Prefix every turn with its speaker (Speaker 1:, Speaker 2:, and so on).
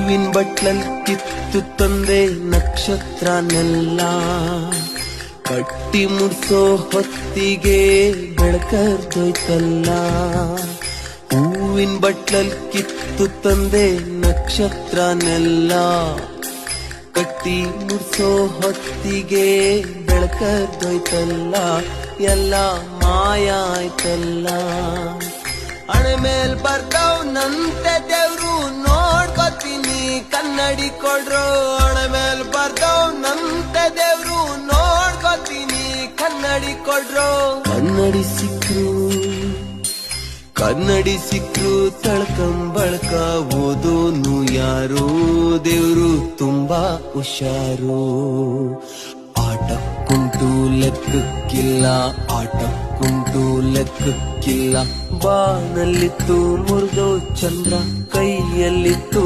Speaker 1: ಹೂವಿನ ಬಟ್ಲಲ್ ಕಿತ್ತು ತಂದೆ ನಕ್ಷತ್ರನೆಲ್ಲ, ಕಟ್ಟಿ ಮುಡ್ಸೋ ಹೊತ್ತಿಗೆ ಬೆಳಕರ್ದೋಯ್ತಲ್ಲ. ಹೂವಿನ ಬಟ್ಲಲ್ ಕಿತ್ತು ತಂದೆ ನಕ್ಷತ್ರನೆಲ್ಲ, ಕಟ್ಟಿ ಮುಡ್ಸೋ ಹೊತ್ತಿಗೆ ಬೆಳಕರ್ದೋಯ್ತಲ್ಲ. ಎಲ್ಲ ಮಾಯ ಆಯ್ತಲ್ಲ. ಹಣೆ ಮೇಲ್ ಬರ್ತಾವ್ ನಂತೆ ದೇವ್ರು ನೋಡ್ಕೊತೀನಿ ಕನ್ನಡಿ ಕೊಡ್ರು. ಹಣೆ ಮೇಲ್ ಬರ್ತಾವ್ ನಂತೆ ದೇವ್ರು ನೋಡ್ಕೊತೀನಿ ಕನ್ನಡಿ ಕೊಡ್ರು. ಕನ್ನಡಿ ಸಿಕ್ರು ತಳ್ಕಂಬಳ್ಕ ಓದೋನು ಯಾರು, ದೇವ್ರು ತುಂಬಾ ಹುಷಾರು. ಆಟಕ್ಕುಂಟು ಲೆಕ್ಕಕ್ಕಿಲ್ಲ, ಆಟಕ್ಕುಂಟು ಲೆಕ್ಕಕ್ಕಿಲ್ಲ. ಬಾನಲ್ಲಿತ್ತು ಮುರಿದೋ ಚಂದ್ರ ಕೈಯಲ್ಲಿತ್ತು.